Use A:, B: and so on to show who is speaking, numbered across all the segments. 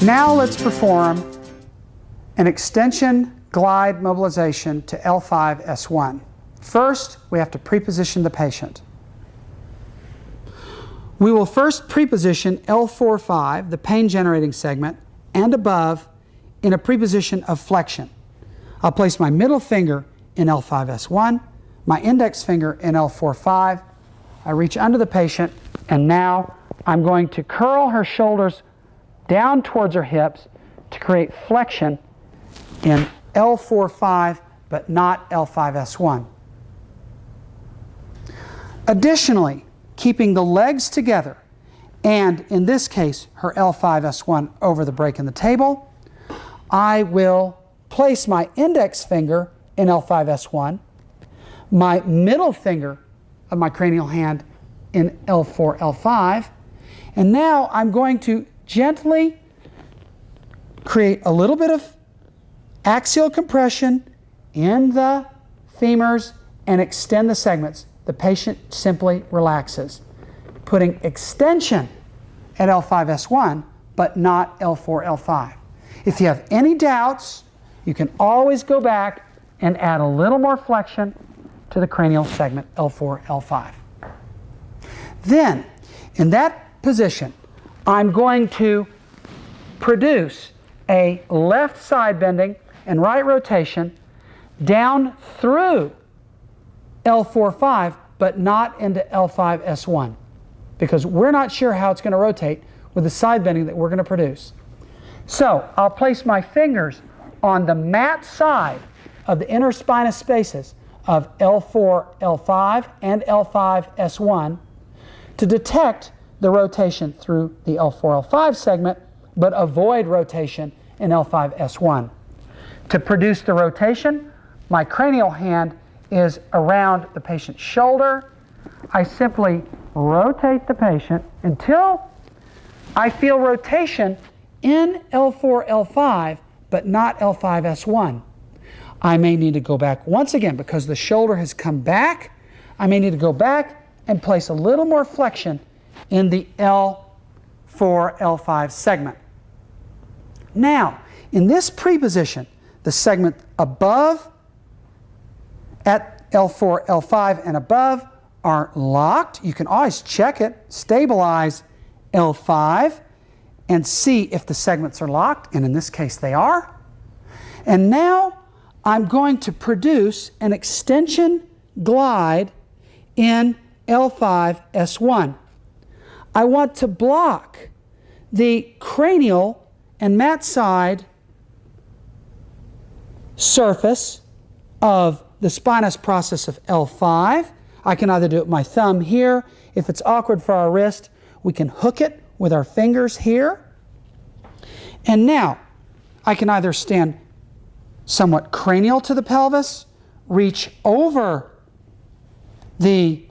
A: Now let's perform an extension glide mobilization to L5 S1. First, we have to preposition the patient. We will first preposition L4-5, the pain-generating segment, and above in a preposition of flexion. I'll place my middle finger in L5 S1, my index finger in L4-5. I reach under the patient, and now I'm going to curl her shoulders down towards her hips to create flexion in L4-5, but not L5 S1. Additionally, keeping the legs together, and in this case, her L5 S1 over the break in the table, I will place my index finger in L5 S1, my middle finger of my cranial hand in L4 L5, and now I'm going to gently create a little bit of axial compression in the femurs and extend the segments. The patient simply relaxes, putting extension at L5 S1, but not L4 L5. If you have any doubts, you can always go back and add a little more flexion to the cranial segment L4 L5. Then, in that position, I'm going to produce a left side bending and right rotation down through L4-5, but not into L5 S1, because we're not sure how it's going to rotate with the side bending that we're going to produce. So I'll place my fingers on the mat side of the interspinous spaces of L4 L5 and L5 S1 to detect the rotation through the L4 L5 segment, but avoid rotation in L5 S1. To produce the rotation, my cranial hand is around the patient's shoulder. I simply rotate the patient until I feel rotation in L4 L5, but not L5 S1. I may need to go back once again because the shoulder has come back. I may need to go back and place a little more flexion in the L4 L5 segment. Now, in this preposition, the segment above at L4 L5 and above are locked. You can always check it, stabilize L5, and see if the segments are locked, and in this case they are. And now I'm going to produce an extension glide in L5 S1. I want to block the cranial and mat side surface of the spinous process of L5. I can either do it with my thumb here. If it's awkward for our wrist, we can hook it with our fingers here. And now I can either stand somewhat cranial to the pelvis, reach over the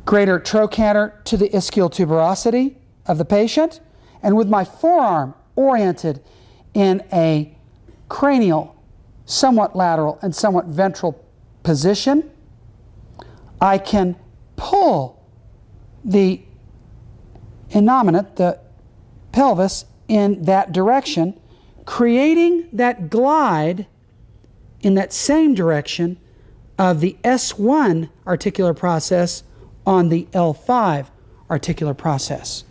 A: greater trochanter to the ischial tuberosity of the patient, and with my forearm oriented in a cranial, somewhat lateral, and somewhat ventral position, I can pull the innominate, the pelvis, in that direction, creating that glide in that same direction of the S1 articular process on the L5 articular process.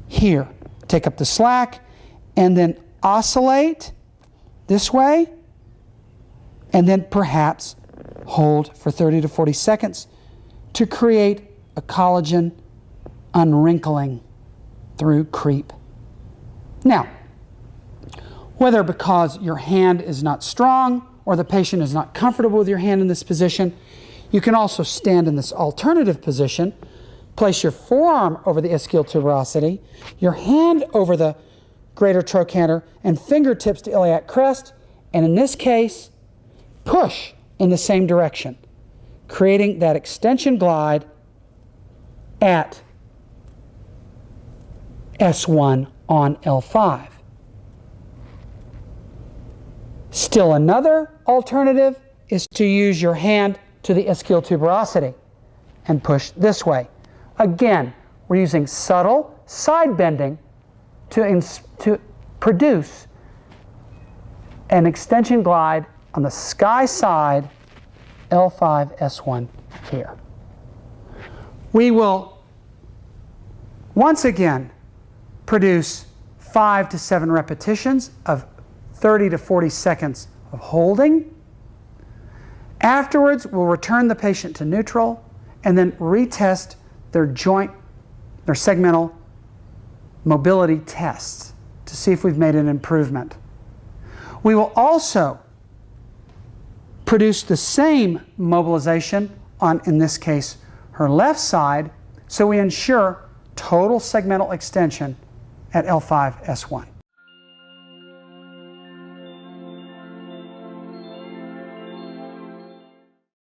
A: Here, take up the slack and then oscillate this way, and then perhaps hold for 30 to 40 seconds to create a collagen unwrinkling through creep. Now, whether because your hand is not strong or the patient is not comfortable with your hand in this position, you can also stand in this alternative position. Place your forearm over the ischial tuberosity, your hand over the greater trochanter, and fingertips to iliac crest, and in this case, push in the same direction, creating that extension glide at S1 on L5. Still another alternative is to use your hand to the ischial tuberosity and push this way. Again, we're using subtle side bending to produce an extension glide on the sky side L5 S1 here. We will once again produce 5 to 7 repetitions of 30 to 40 seconds of holding. Afterwards, we'll return the patient to neutral and then retest their joint, their segmental mobility tests to see if we've made an improvement. We will also produce the same mobilization on, in this case, her left side, so we ensure total segmental extension at L5 S1.